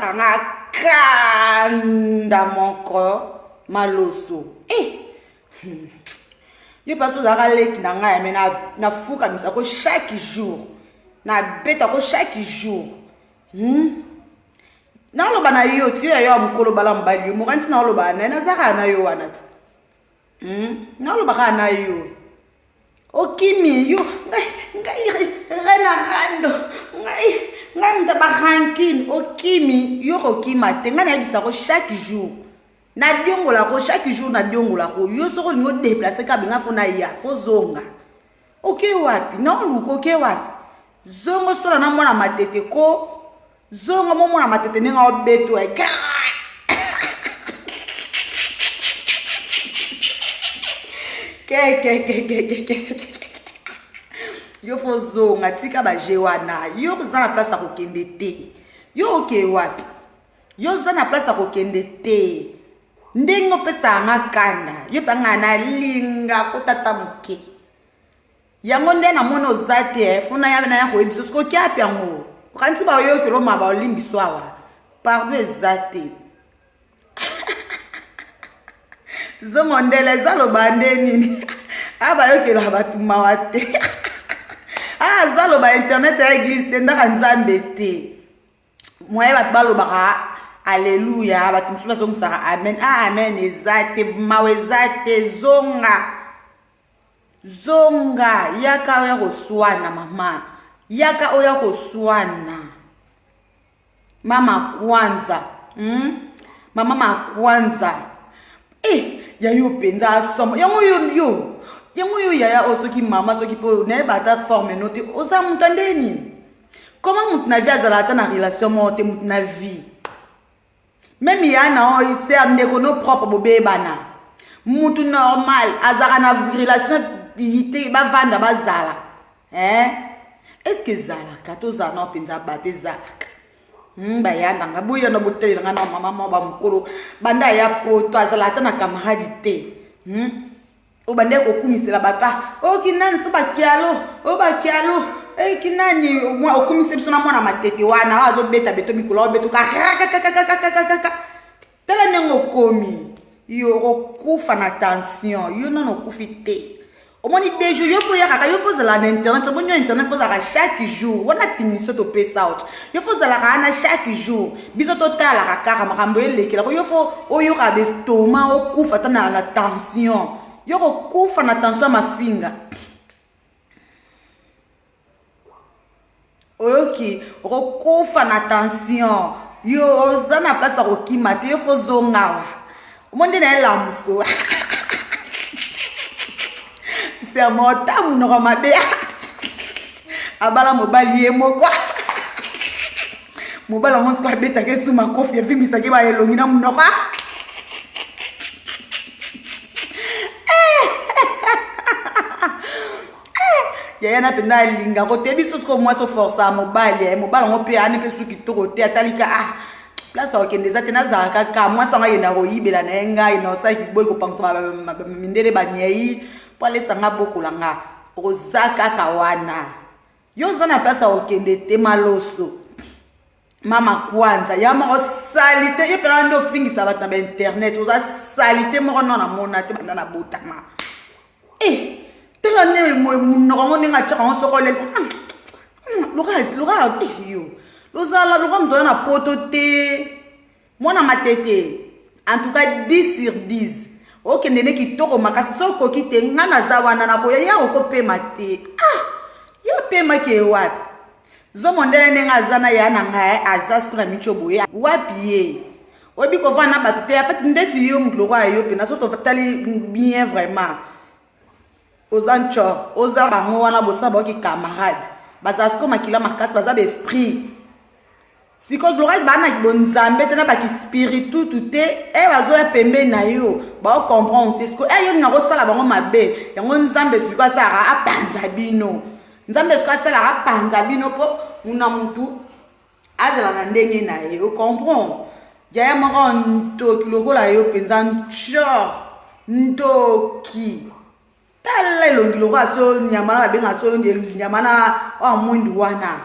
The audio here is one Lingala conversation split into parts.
saka nga kanda moko maloso yo pas so zaka leki na nga mais na fuka misa ko chaque jour na beta ko chaque jour na loba na yo ti yo mukolo bala mbali yo mokanti na loba na zaka na yo wana ti na loba ka na yo okimi yo ngai rena rando ngai mtaba hankin okimi yo kokima te ngai na bisa ko chaque jour na diongola ko chaque jour na diongola ko yo soko ni o déplacer ka benga fona ya fo zonga okay wapi na luko okay wapi zongo sola na mwana matete ko zongo mo mwana matete ninga obeto e ke yo fo zonga tika ba jewana yo za na place ko kende te yo okay wapi yo za na place ko kende te ndengo pesa ngakanda yo panga na linga ko tata muke yango nde na mono zate funa ya na ya ko ebiso ko kya pyango kanti ba yo kilo ma ba olimbiso awa parbe zate zo mondele zalo bandeni aba yo kilo abatu mawate zalo ba internet ya église tenda kanzambe te moye bat balo baka alléluia bat musula songsa amen amen ezate mawezate zonga yaka oya koswana mama yaka oya koswana mama kwanza mama kwanza ya yo penza somo yango yo yaya osoki mama soki po ne bata forme note oza mutandeni comment mutu na vie azalata na relation mote mutu na vie même yana o ise amdeko no propre bobebana mutu normal azaka na relation yite bavanda bazala est-ce que zalaka toza na penza bate zalaka bayanda nga buya no boteli nga na mama mo ba mukolo banda ya poto azalata na camarade te obande ko kumisela bata kinani so bakialo bakialo kinani mwa okumise biso na mwana matete wana wazo beta beto mikolo beto ka tala nengo komi yo okufa na tension yo non okufi te omoni dejo yo fo yaka yo fo zala na internet omoni internet fo zala chaque jour wana piniso to pesa out yo fo zala kana chaque jour biso to tala kaka makambo elekela ko yo fo oyo ka bestoma okufa tana na tension yo okufa na tension mafinga oyoki okufa na tension yo oza na place okima te yo fo zongawa omonde na elamuso c'est mota munoko mabe abala mobali ye moko mobala monsko abeta ke suma kofi evimbisa ke ba elongi na munoko yaya na penda linga ko te biso ko moi so force mobali mobala ngo pe ane pe su kitoko te atalika place okende zate na zaka ka moi sanga yena ro yibela na enga ino sa kiboy ko pangsa mindele banyei pale sanga bokolanga ozaka kawana yo zona place okende te maloso mama kwanza ya mo salite yo pela ndo fingisa bata ba internet oza salite mo na mona te banda na botama tela ne mo no ninga tshaka ngo sokole loga yo lozala loga mdo na poto te mona matete en tout cas 10 sur 10 okende ne kitoko makasi soko kite ngana za wana na koya ya okopema te ya pema ke wapi zo mondele nenga zana ya na ngai azasko na michobo ya wapi ye obi ko vana batu te en fait ndeti yo mkloko ayo pena so to tali bien vraiment ozancho oza bango wana bosaba ki camarade bazasko makila makasi baza be esprit siko gloire bana ki bonzambe tena ba ki spiritu tuté bazo ya pembe na yo ba comprendre te siko yo na ko sala bango mabe yango nzambe siko sara apanza bino nzambe siko sala apanza bino po una mutu azala na ndenge na ye o comprendre ya moko ntoki lokola yo penza nchor ntoki tala elongi lokola so nyama na benga so nyama na wa mwindu wana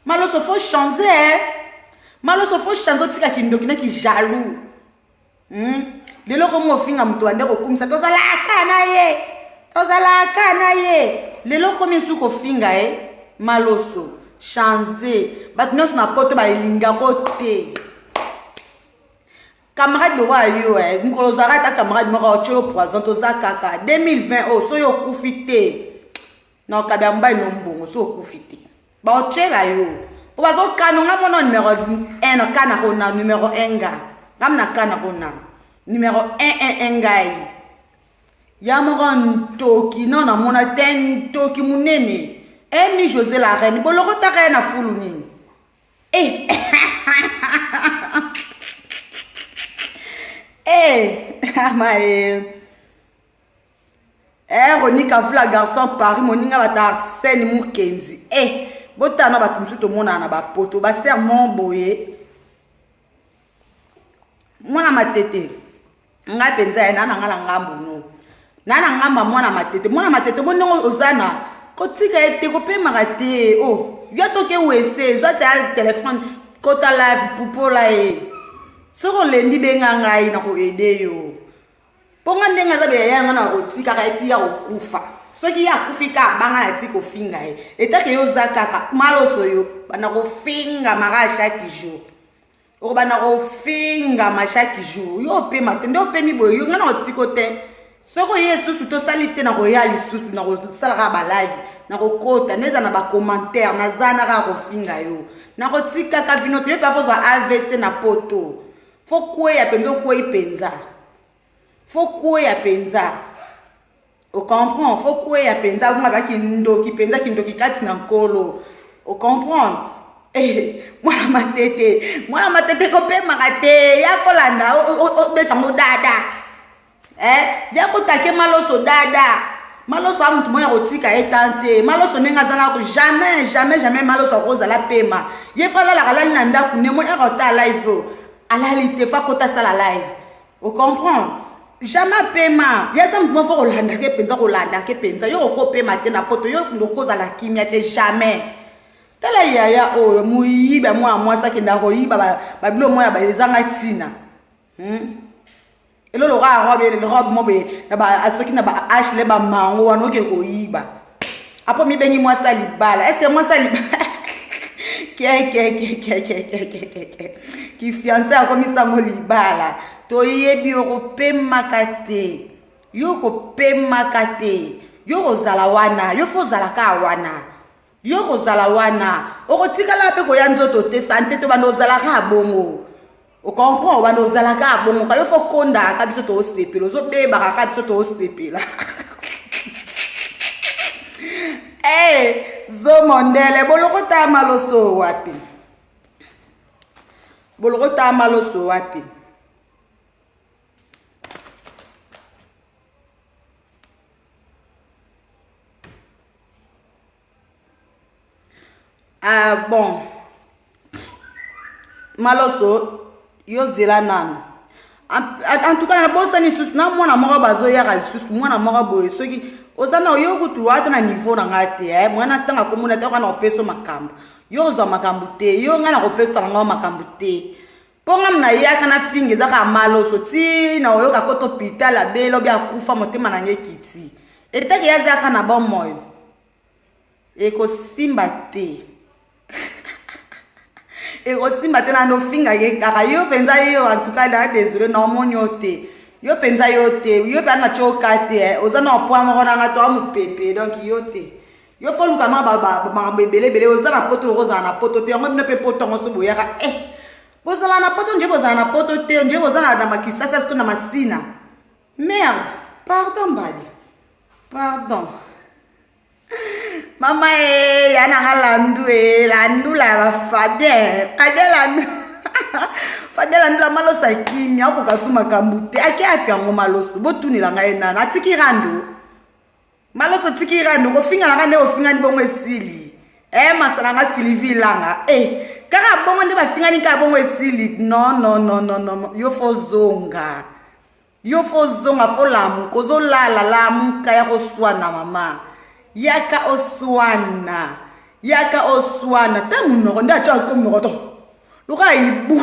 maloso faut changer maloso fo chanzo tika kindoki na ki jaloux lelo ko mo finga mtu ande ko kumisa tozala kana ye lelo ko misu ko finga maloso changer bat nos na poto ba linga kote camarade de roi yo ngolo zara ta camarade mo ko cholo poison to zakaka 2020 oh so yo kufite na kabya mbai no mbongo so kufite ba ochela yo o bazo kanonga mono numéro 1 kana kona numéro 1 ga ngamna kana kona numéro 1 ngai ya moron toki non na mona ten toki munene mi José la reine boloko ta reine fulu nini Ronika vla garçon Paris moninga bata scène mukenzi botana batu msuto mona na ba poto ba sermon boye mwana matete nga penza na ngala ngambo no na ngamba mwana matete bonongo ozana kotika ete ko pe marate yo toke wese zata téléphone kota live pupola soko lendi benga ngai na ko ede yo ponga ndenga za be ya ngana kotika ka eti ya okufa soki ya kufika banga na tiko finga etake yo zakaka maloso yo bana ko finga mara chaque jour o bana ko finga ma chaque jour yo pe matende o pe mi boyo yo ngana otiko te soko yesu to salite na ko ya lisusu na ko sala ba live na ko kota neza na ba commentaire na zana ka ko finga yo na ko tika ka vino to pa fo ba AVC na poto fo kwe ya penzo kwe penza fo kwe ya penza o comprend fo kwe ya penza unga ba kindoki penza kindoki kati na nkolo o comprend mwana matete ko pe makate ya kolanda o beta mo dada ya ko take maloso dada maloso amuntu moya kotika etante maloso nenga zana ko jamais maloso ko zala pema ye fala la kala na ndaku ne mo ya ta live alalité fa kota sala live o comprend jamais pema ya sa mtu fo kolanda ke penza yo ko pema te na poto yo ndoko zala kimia te jamais tala ya muyiba mwa sa kenda ko yiba ba bilo moya ba ezanga tina elo lo ga robe mo be na ba asoki na ba ashle ba mango wano ke ko yiba apo mi bengi mwa sa libala est-ce que mwa sa libala ki fiancé a komi sango libala to yebi yo ko pemakate yo ko zala wana yo fo zala ka wana yo ko zala wana o ko tikala pe ko ya nzoto te sante to bano zala ka bongo o comprend bano zala ka bongo ka yo fo konda ka biso to sepelo zo beba ka biso to sepela zo mondele boloko ta maloso wapi bon maloso yo zela nanu en tout cas na bosani susu na mwana moko bazoyaka lisusu mwana moko boye soki ozana yo kutu ata na niveau na ngate mwana tanga komuna te kana opeso makambo yo zo makambo te yo ngana kopeso na ngao makambo te ponga mna yaka na finge zaka maloso ti na oyo ka koto pitala belo bya kufa motema na ngekiti etake ya zaka na bon moyo eko simba te simba te na no finga ke kaka yo penza yo en tout cas la désolé na monyo te yo penza yo te yo pe na choka te ozana opwa mo na ngato amu pepe donc yo te yo fo luka na ba bebele ozana poto ozana na poto te ngo ne pe poto ngo so boyaka bozala na poto nje bozala na poto te nje bozala na makisasa siko na masina merde pardon mama yana ngalandu landu la ba Fabien landu Fabien landu la malosa kimia ko kasuma kambute aki apia ngo maloso botuni la ngai nana atiki randu maloso tiki randu ko finga la ngane o finga ni bongo esili masala nga Sylvie langa kaka bongo ndi bafinga ni ka bongo esili no yo fo zonga fo lamu ko zo la muka ya ko swana mama yaka oswana ta munoko nda cha ko munoko to luka ibu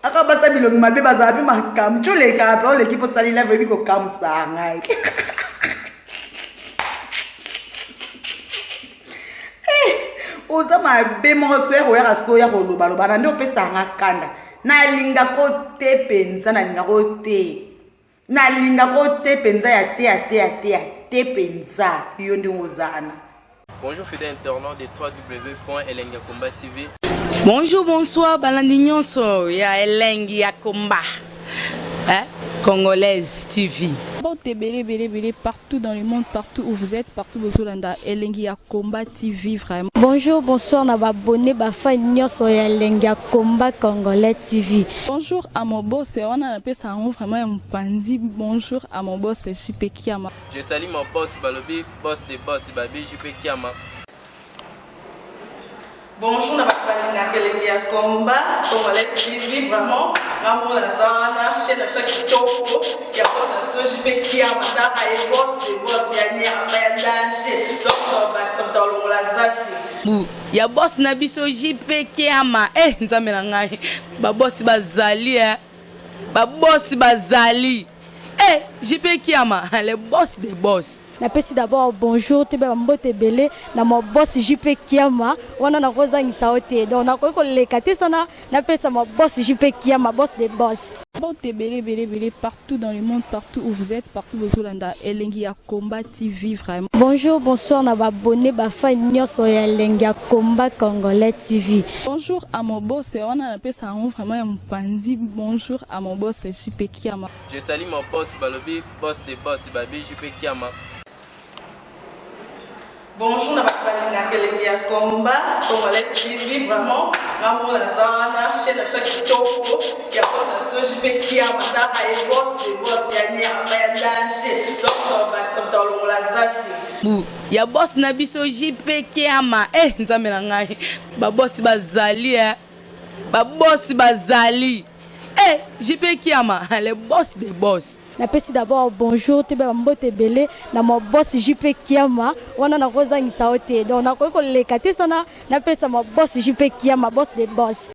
akabasa bilongi mabe bazala mpe makamu toleka pe oleki mpo sali live oyebi kokamusa ngai oza mabe moko siko ya koyaka siko oya kolobaloba na nde opesanga kanda nalingako te mpenza nalingako te mpenza ya te mpenza yo nde ozana. Bonjour fidèle internaute de www.elengiakomba TV. Bonjour, bonsoir, balandi nyonso ya Elengi ya Komba. Congolaise TV. Bon, belé partout dans le monde, partout où vous êtes, partout où vous êtes, Elengi ya Komba TV vraiment. Bonjour, bonsoir, na abonné bafa nyonso ya Elengi ya Komba Congolais TV. Bonjour à mon boss, on a appelé ça vraiment un pandi. Bonjour à mon boss, JP Kiama. Je salue mon boss Balobi, boss des boss Babi, JP Kiama. Bonjour, na balinga Elengi ya Komba Congolais TV vraiment ngamo na zana chaîne ça kitoko ya boss na so JP Kiama ta ay boss de boss ya ni ya danger donc ba samta longola zaki ya boss na biso JP Kiama nzambe na ngai ba boss bazali ba boss bazali JP Kiama le boss des boss. Napesi d'abord bonjour te ba mbote belé na mo boss JP Kiama wana na kozangisa ote donc na ko leka te sana napesa mo boss JP Kiama boss des boss. Bon, belé partout dans le monde, partout où vous êtes, partout où vous êtes, Elengi ya Komba TV vraiment. Bonjour, bonsoir, na abonné bafa nyonso ya Elengi ya Komba Congolais TV. Bonjour à mon boss, on a appelé ça vraiment un pandi. Bonjour à mon boss, JP Kiama. Je salue mon boss Balobi, boss des boss Babi, JP Kiama. Bonjour, na balinga Elengi ya Komba Congolais TV vraiment ngamo na zana chaîne ça kitoko ya boss na so JP Kiama ta ay boss de boss ya ni ya danger donc ba samta longola zaki ya boss na biso JP Kiama nzambe na ngai ba boss bazali ba boss bazali JP Kiama le boss des boss. Napesi d'abord bonjour te ba mbote belé na mo boss JP Kiama wana na kozangisa ote donc na ko leka te sana napesa mo boss JP Kiama boss des boss.